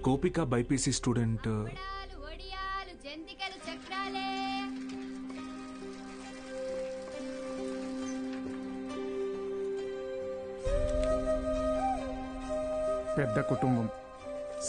గోపిక BiPC student. పెద్ద కుటుంబం,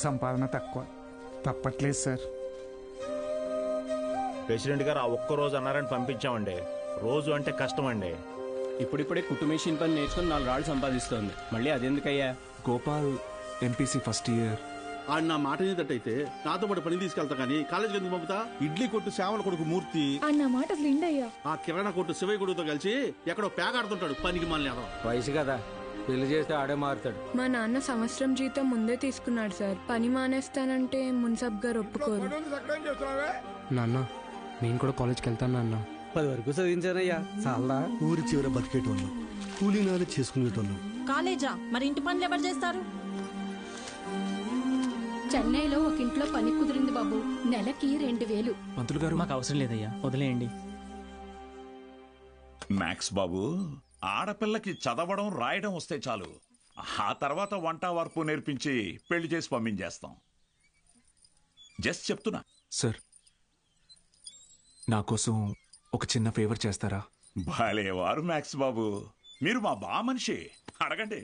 సంపాదన తక్కువ, తప్పట్లేదు సార్. ప్రెసిడెంట్ గారు ఆ ఒక్కరోజు అన్నారని పంపించామండి. రోజు అంటే కష్టం అండి. ఇప్పుడిప్పుడే కుట్టు మెషిన్ పని నేర్చుకుని 4 రాళ్ళు సంపాదిస్తోంది. మళ్ళీ అదెందుకయ్యా? Gopal MPC first year. ఆడు నా మాట ఏదట్టయితే నాతో పాటు పని తీసుకెళ్తా కానీ కాలేజీకి ఎందుకు పంపుతా? ఇడ్లీ కొట్టు శ్యామల కొడుకు మూర్తి, అన్న మాట అసలు ఆ కిరాణా కొట్టు శివయ్య కొడుకుతో కలిసి ఎక్కడో పేకాడుతుంటాడు. పనికి మళ్ళీ వయసు కదా, పెళ్లి చేస్తే ఆడే మారుతాడు. మా నాన్న సంవత్సరం జీతం ముందే తీసుకున్నాడు సార్. పని మానేస్తానంటే మున్సబ్ గారు ఒప్పుకోరు. నాన్న నేను కూడా కాలేజ్కి వెళ్తాను నాన్న. 10 వరకు చదివించానయ్యా. చాలా ఊరి చివర బతికేటోళ్ళు, కూలీనాలు చేసుకునేటోళ్ళు. కాలేజా? మరి ఇంటి పనులు ఎవరు చేస్తారు? చెన్నైలో ఒక ఇంట్లో పని కుదిరింది బాబు, నెలకి 2000. మంత్రులు గారు మాకు అవసరం లేదయ్యా, వదిలేయండి. మ్యాక్స్ బాబు, ఆడపిల్లకి చదవడం రాయడం వస్తే చాలు, ఆ తర్వాత వంట వార్పు నేర్పించి పెళ్లి చేసి పంపించేస్తాం. జస్ట్ చెప్తున్నా. సార్, నా కోసం ఒక చిన్న ఫేవర్ చేస్తారా? భలేవారు మ్యాక్స్ బాబు, మీరు మా బా మనిషి, అడగండి.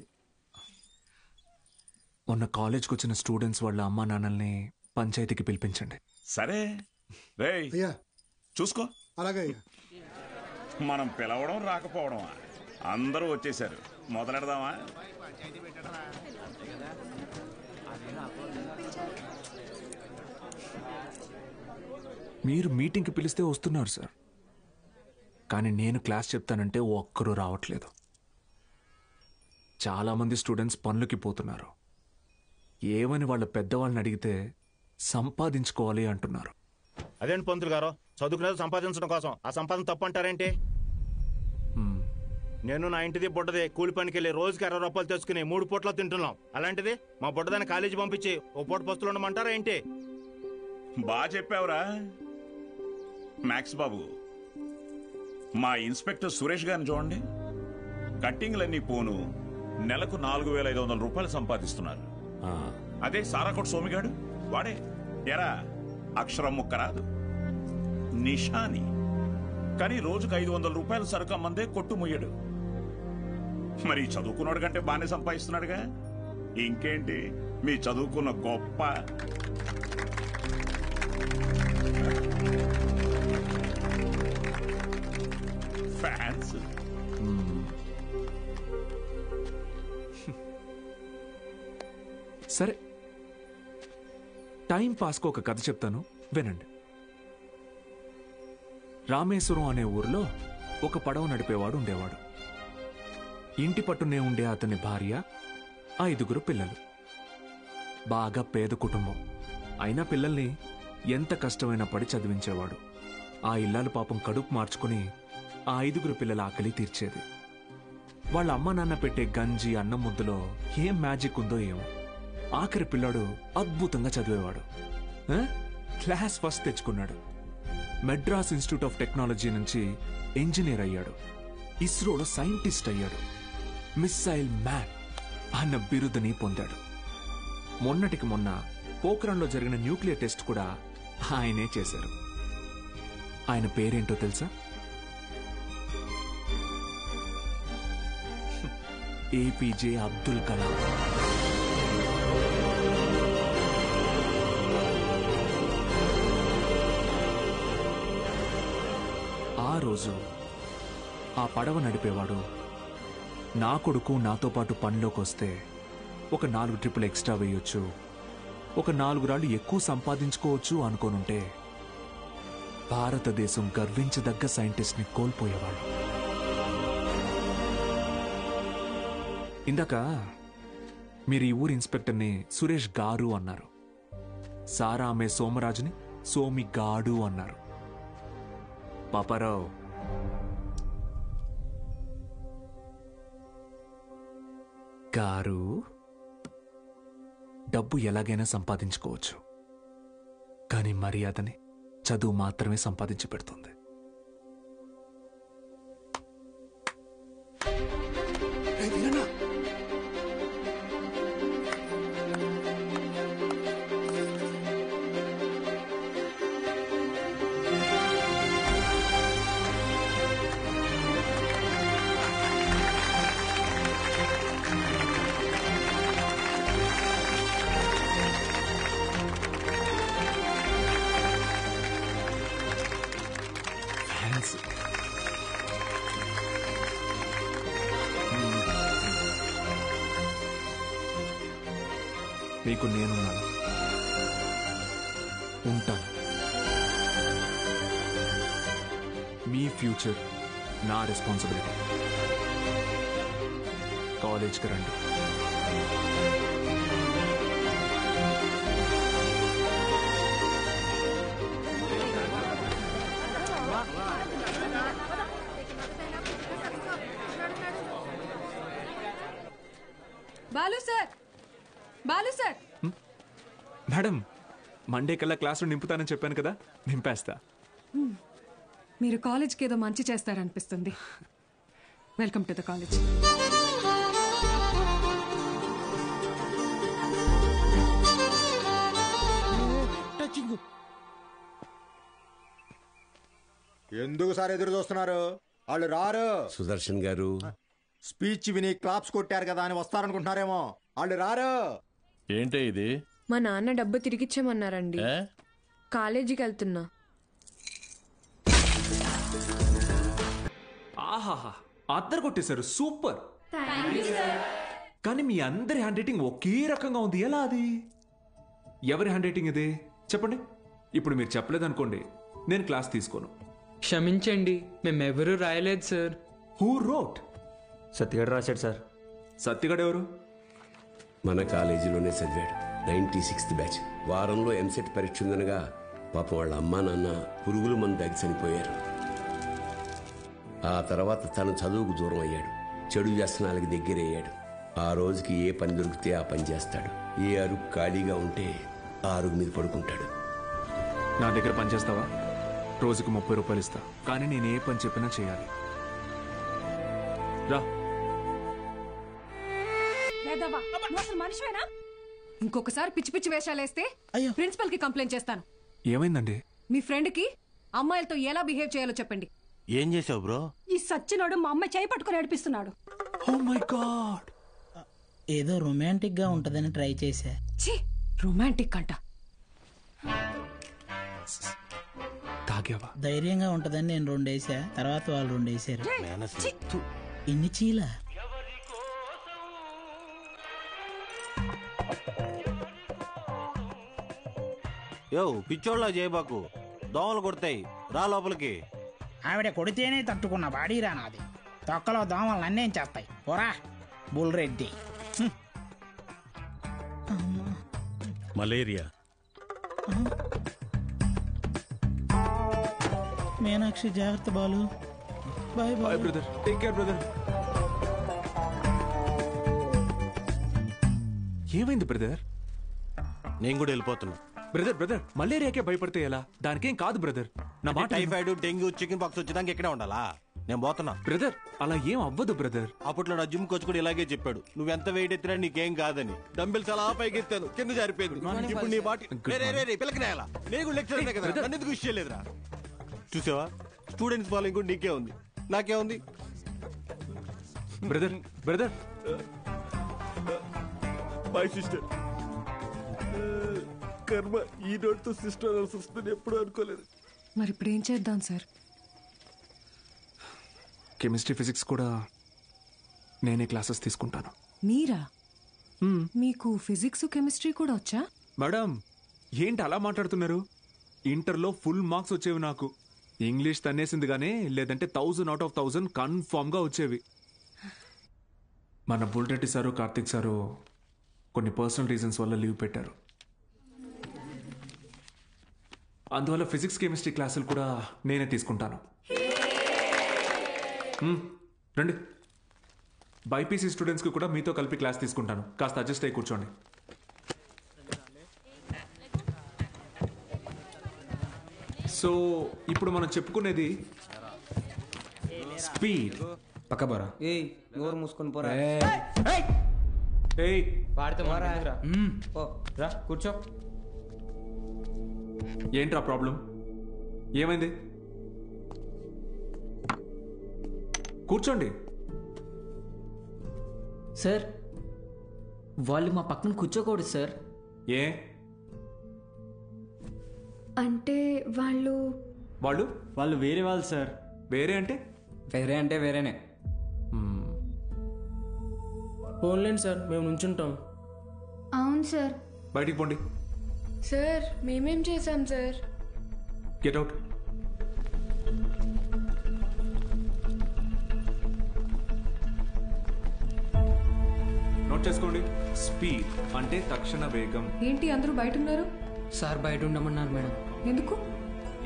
మొన్న కాలేజ్కి వచ్చిన స్టూడెంట్స్ వాళ్ళ అమ్మా నాన్నల్ని పంచాయతీకి పిలిపించండి. సరే రేయ్, చూసుకో. అలాగే. మనం పిలవడం రాకపోవడమా? అందరూ వచ్చేసారు, మొదలెడదామా? మీరు మీటింగ్కి పిలిస్తే వస్తున్నారు సార్, కానీ నేను క్లాస్ చెప్తానంటే ఒక్కరూ రావట్లేదు. చాలామంది స్టూడెంట్స్ పనులకి పోతున్నారు. ఏమని వాళ్ళ పెద్దవాళ్ళని అడిగితే సంపాదించుకోవాలి అంటున్నారు. అదేంటి పంతులు గారు, చదువుకునేది సంపాదించడం కోసం, ఆ సంపాదన తప్పు అంటారేంటి? నేను నా ఇంటిది బుడ్డది కూలి పనికి వెళ్ళి రోజుకి 60 రూపాయలు తెచ్చుకుని 3 పూట్ల తింటున్నాం. అలాంటిది మా బుడ్డదాన్ని కాలేజీ పంపించి ఓ పూట పస్తులు ఉండమంటారా ఏంటి? బాగా చెప్పావురా మ్యాక్స్ బాబు. మా ఇన్స్పెక్టర్ సురేష్ గారిని చూడండి, కట్టింగ్లన్నీ పోను నెలకు 4500 రూపాయలు సంపాదిస్తున్నారు. అదే సారాకోట్ సోమిగాడు, వాడే ఎరా అక్షరం ముక్క రాదు, నిషాని, కానీ రోజుకు 500 రూపాయలు సరుకు అమ్మందే కొట్టు ముయ్యడు. మరి చదువుకున్నాడు కంటే బాగానే సంపాదిస్తున్నాడుగా. ఇంకేంటి మీ చదువుకున్న గొప్ప. ఫ్యాన్స్. సరే, టైం పాస్కు ఒక కథ చెప్తాను, వినండి. రామేశ్వరం అనే ఊర్లో ఒక పడవ నడిపేవాడు ఉండేవాడు. ఇంటి పట్టునే ఉండే అతని భార్య, 5 పిల్లలు. బాగా పేద కుటుంబం అయినా పిల్లల్ని ఎంత కష్టమైనా పడి చదివించేవాడు. ఆ ఇల్లాలు పాపం కడుపు మార్చుకుని ఆ 5 పిల్లల ఆకలి తీర్చేది. వాళ్ళ అమ్మ నాన్న పెట్టే గంజి అన్నం ముద్దలో ఏం మ్యాజిక్ ఉందో ఏమో, ఆఖరి పిల్లాడు అద్భుతంగా చదివేవాడు. క్లాస్ ఫస్ట్ తెచ్చుకున్నాడు. మెడ్రాస్ ఇన్స్టిట్యూట్ ఆఫ్ టెక్నాలజీ నుంచి ఇంజనీర్ అయ్యాడు. ఇస్రోలో సైంటిస్ట్ అయ్యాడు. మిస్సైల్ మ్యాన్ అన్న బిరుదుని పొందాడు. మొన్నటికి మొన్న పోఖ్రాన్లో జరిగిన న్యూక్లియర్ టెస్ట్ కూడా ఆయనే చేశారు. ఆయన పేరేంటో తెలుసా? ఏపీజే అబ్దుల్ కలాం. ఆ రోజు ఆ పడవ నడిపేవాడు, నా కొడుకు నాతో పాటు పనిలోకి వస్తే ఒక 4 ట్రిప్పులు ఎక్స్ట్రా వేయొచ్చు, ఒక 4 రాళ్ళు ఎక్కువ సంపాదించుకోవచ్చు అనుకోనుంటే భారతదేశం గర్వించదగ్గ సైంటిస్ట్ని కోల్పోయేవాడు. ఇందాక మీరు ఈ ఊరి ఇన్స్పెక్టర్ని సురేష్ గారు అన్నారు. సారా ఆమె సోమరాజుని సోమి గాడు అన్నారు. పాపారావు, గారు, డబ్బు ఎలాగైనా సంపాదించుకోవచ్చు, కానీ మర్యాదని చదువు మాత్రమే సంపాదించి పెడుతుంది. మీకు నేనున్నాను, ఉంటాను. మీ ఫ్యూచర్ నా రెస్పాన్సిబిలిటీ. కాలేజ్కి రండి. Balu sir, Balu sir. Madam, Monday కల్లా క్లాస్ రూమ్ నింపుతానని చెప్పాను కదా, నింపేస్తా. మీరు కాలేజ్కి ఏదో మంచి చేస్తారనిపిస్తుంది. Welcome to the college. ఎందుకు సార్ ఎదురు చూస్తున్నారు? వాళ్ళు రారు. సుదర్శన్ గారు స్పీచ్ విని క్లాప్స్ కొట్టారు కదా అని వస్తారనుకుంటున్నారేమో. వాళ్ళు రారు. ఏంటే ఇది? మా నాన్న డబ్బు తిరిగిచ్చామన్నారండి. కాలేజీకి వెళ్తున్నా. ఆహాహా, అద్దరు కొట్టేశారు, సూపర్. కానీ మీ అందరి హ్యాండ్ రైటింగ్ ఒకే రకంగా ఉంది, ఎలా అది? ఎవరి హ్యాండ్ రైటింగ్ ఇది చెప్పండి. ఇప్పుడు మీరు చెప్పలేదనుకోండి, నేను క్లాస్ తీసుకోను. క్షమించండి, మేమెవరూ రాయలేదు సార్. Who wrote? సత్యగడ రాశాడు సార్. సత్యగడ ఎవరు? మన కాలేజీలోనే చదివాడు. 96th batch. వారంలో ఎంసెట్ పరీక్ష ఉందనగా పాపం వాళ్ళ అమ్మా నాన్న పురుగుల మందు తాగి చనిపోయారు. ఆ తర్వాత తను చదువుకు దూరం అయ్యాడు. చెడు వ్యసనాలకి దగ్గరయ్యాడు. ఆ రోజుకి ఏ పని దొరికితే ఆ పని చేస్తాడు. ఏ అరుగు ఖాళీగా ఉంటే ఆ అరుగు మీద పడుకుంటాడు. నా దగ్గర పని చేస్తావా? రోజుకు 30 రూపాయలు ఇస్తా, కానీ నేను ఏ పని చెప్పినా చేయాలి. రా. మనిషివేనా? ఇంకొకసారి పిచ్చి పిచ్చి వేషాలేస్తే ప్రిన్సిపల్ కి కంప్లైంట్ చేస్తాను. ఏమైందండి? మీ ఫ్రెండ్ కి అమ్మాయిలతో ఎలా బిహేవ్ చేయాలో చెప్పండి. ఏం చేసావు బ్రో? ఈ సచ్చినోడు మా అమ్మాయి చేయి పట్టుకుని నడిపిస్తున్నాడు. Oh my god. ఏదో రొమాంటిక్ గా ఉంటదని ట్రై చేశా. ఛీ, రొమాంటిక్ అంట. తాగావా? ధైర్యంగా ఉంటదని నేను 2 వేసా, తర్వాత వాళ్ళు 2 వేసారు. ఇన్ని చీల యో పిచ్చోళ్ళ చేయబాకు, దోమలు కొడతాయి, రా లోపలికి. ఆవిడ కొడితేనే తట్టుకున్న బాడీరా నాది. తొక్కలో దోమలు నన్నేం చేస్తాయి? పోరా బుల్ రెడ్డి. మలేరియా. మీనాక్షి జాగ్రత్త Balu. Bye bye brother. Take care brother. ఏమైంది బ్రదర్? నేను కూడా వెళ్ళిపోతున్నా. బ్రదర్ మలేరియాకే భయపడితే ఎలా? దానికేం కాదు బ్రదర్. నా మాట. టైఫాయిడ్, డెంగ్యూ, చికెన్ పాక్స్ వచ్చేదానికి ఇక్కడే ఉండాలా? నేను పోతున్నా బ్రదర్. అలా ఏం అవ్వదు బ్రదర్. అప్పట్లో నా జిమ్ కోచ్ కూడా ఇలాగే చెప్పాడు, నువ్వెంత వెయిట్ ఎత్తినా నీకేం కాదని. డంబెల్స్ అలా పైకి ఎత్తాను, కింద జారిపోయింది. ఇప్పుడు నీ బాటి పిల్లకి నేలా? నేను లెక్చర్ కదా, నన్ను ఎందుకు విషయం లేదురా? చూసావా, స్టూడెంట్స్ ఫాలోయింగ్ కూడా నీకే ఉంది, నాకే ఉంది. Brother my sister. కర్మ ఈ నోటితో సిస్టర్ అనాల్సి వస్తుంది, ఎప్పుడు అనుకోలేదు. మరి ఇప్పుడు ఏం చేద్దాం సార్? కెమిస్ట్రీ, ఫిజిక్స్ కూడా నేనే క్లాసెస్ తీసుకుంటాను. మీరా? మీకు ఫిజిక్స్, కెమిస్ట్రీ కూడా వచ్చా? మేడం, ఏంటి అలా మాట్లాడుతున్నారు? ఇంటర్లో ఫుల్ మార్క్స్ వచ్చేవి నాకు. ఇంగ్లీష్ తన్నేసింది కానీ, లేదంటే 1000 out of 1000 కన్ఫామ్ గా వచ్చేవి. మన బుల్రెడ్డి సారు, కార్తిక్ సారు కొన్ని పర్సనల్ రీజన్స్ వల్ల లీవ్ పెట్టారు. అందువల్ల ఫిజిక్స్, కెమిస్ట్రీ క్లాసులు కూడా నేనే తీసుకుంటాను. రండి. బైపీసీ స్టూడెంట్స్కి కూడా మీతో కలిపి క్లాస్ తీసుకుంటాను. కాస్త అడ్జస్ట్ అయ్యి కూర్చోండి. సో ఇప్పుడు మనం చెప్పుకునేది స్పీడ్. పక్క బోరా. ఏయ్, నోరు మూసుకొని పోరా. ఏయ్, పాడితే మారా. ఓ రా కూర్చో. ఏంట్రా ప్రాబ్లం? ఏమైంది? కూర్చోండి. సార్, వాళ్ళు మా పక్కన కూర్చోకూడదు సార్. ఏ అంటే వాళ్ళు వాళ్ళు వేరే వాళ్ళు సార్. వేరే అంటే? వేరే అంటే వేరేనే. ఫోన్లేండి సార్, మేము నుంచుంటాం. అవును సార్, బయటికి పోండి. సార్ మేమేం చేశాం సార్? Get out. నోట్ చేసుకోండి. స్పీడ్ అంటే తక్షణ వేగం. ఏంటి అందరూ బయట ఉన్నారు? సార్ బయట ఉండమన్నారు మేడం. ఎందుకు?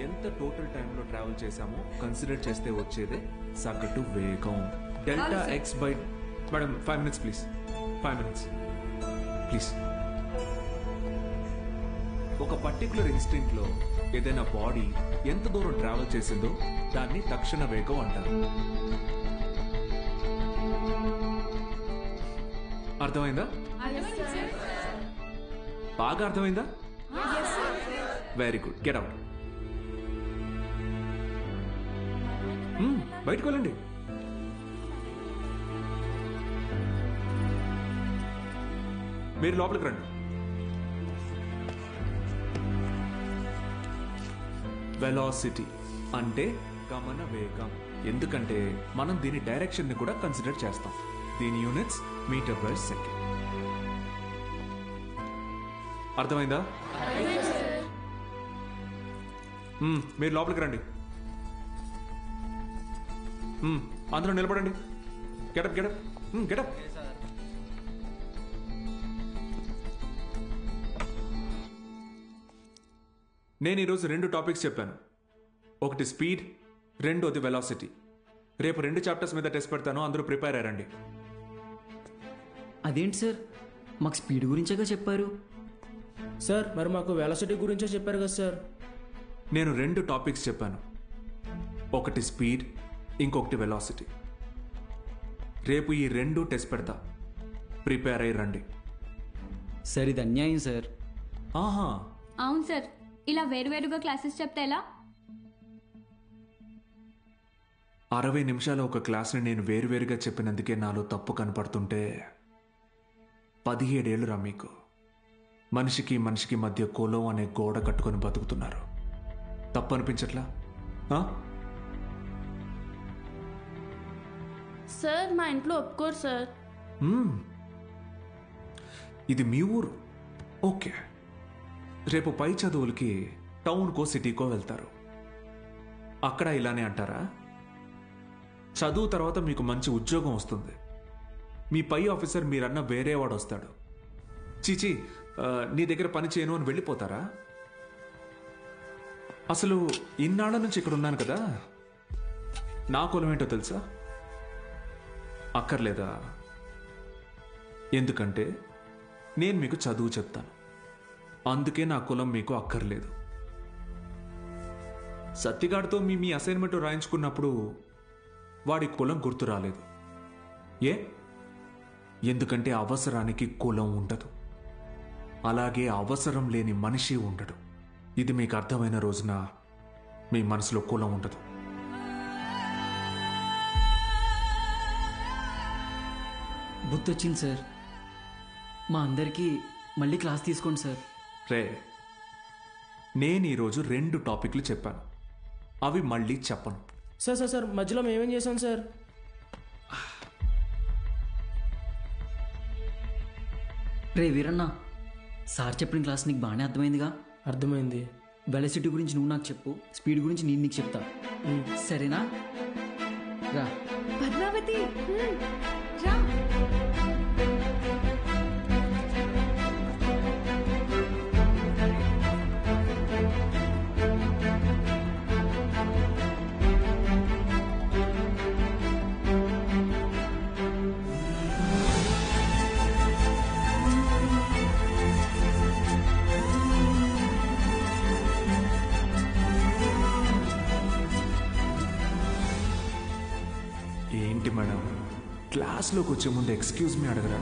ఎంత టోటల్ టైంలో ట్రావెల్ చేశామో కన్సిడర్ చేస్తే వచ్చేదే సగటు వేగం. Delta X by. Madam 5 minutes please. 5 minutes please. ఒక పర్టికులర్ ఇన్స్టింక్ట్ లో ఏదైనా బాడీ ఎంత దూరం ట్రావెల్ చేసిందో దాన్ని తక్షణ వేగం అంటారు. అర్థమైందా? బాగా అర్థమైందా? Very good. Get out. బయటకు వెళ్ళండి. మీరు లోపలికి రండి. వెలాసిటీ అంటే గమన వేగం. ఎందుకంటే మనం దీని డైరెక్షన్ ని కూడా కన్సిడర్ చేస్తాం. దీని యూనిట్స్ మీటర్ పర్ సెకండ్. అర్థమైందా? మీరు లోపలికి రండి. అందరూ నిలబడండి. Get up get up get up. నేను ఈరోజు 2 టాపిక్స్ చెప్పాను. ఒకటి స్పీడ్, రెండోది వెలాసిటీ. రేపు 2 చాప్టర్స్ మీద టెస్ట్ పెడతాను. అందరూ ప్రిపేర్ అయ్యారండి. అదేంటి సార్, మాకు స్పీడ్ గురించేగా చెప్పారు. సార్ మరి మాకు వెలాసిటీ గురించే చెప్పారు కదా సార్. నేను 2 టాపిక్స్ చెప్పాను. ఒకటి స్పీడ్, ఇంకొకటి వెలాసిటీ. రేపు ఈ 2 టెస్ట్ పెడతా. ప్రిపేర్ అయ్యి రండి. సార్ ఇది అన్యాయం సార్. ఆహా, అవును సార్. ఇలా వేరువేరుగా క్లాసెస్ చెప్తే ఎలా? 60 నిమిషాలు ఒక క్లాస్ని నేను వేరువేరుగా చెప్పినందుకే నాలో తప్పు కనపడుతుంటే 17 ఏళ్ళురా మీకు. మనిషికి మనిషికి మధ్య కులం అనే గోడ కట్టుకొని బతుకుతున్నారు. తప్పు అనిపించట్లా? సార్ మా ఇంట్లో ఒప్పుకోరు సార్. ఇది మీ ఊరు, ఓకే. రేపు పై చదువులకి టౌన్కో సిటీకో వెళ్తారు. అక్కడ ఇలానే అంటారా? చదువు తర్వాత మీకు మంచి ఉద్యోగం వస్తుంది. మీ పై ఆఫీసర్ మీరన్న వేరే వాడు వస్తాడు. చీచి నీ దగ్గర పని చేయను అని వెళ్ళిపోతారా? అసలు ఇన్నాళ్ళ నుంచి ఇక్కడ ఉన్నాను కదా, నా కులం ఏంటో తెలుసా? అక్కర్లేదా? ఎందుకంటే నేను మీకు చదువు చెప్తాను. అందుకే నా కులం మీకు అక్కర్లేదు. సత్తిగాడితో మీ అసైన్మెంట్ రాయించుకున్నప్పుడు వాడి కులం గుర్తు రాలేదు. ఎందుకంటే అవసరానికి కులం ఉండదు. అలాగే అవసరం లేని మనిషి ఉండడు. ఇది మీకు అర్థమైన రోజున మీ మనసులో కులం ఉండదు. గుర్తొచ్చింది సార్. మా అందరికీ మళ్ళీ క్లాస్ తీసుకోండి సార్. రే, నేను ఈరోజు 2 టాపిక్లు చెప్పాను. అవి మళ్ళీ చెప్పను. సార్ సార్ సార్ మధ్యలో మేమేం చేశాం సార్? రే వీరన్న, సార్ చెప్పిన క్లాస్ నీకు బాగానే అర్థమైందిగా? అర్థమైంది. వెలాసిటీ గురించి నువ్వు నాకు చెప్పు, స్పీడ్ గురించి నేను నీకు చెప్తా. సరేనా? రా పద్మావతి, రా. ఏంటి మేడం, క్లాస్లోకి వచ్చే ముందు ఎక్స్క్యూజ్ మీ అడగరా?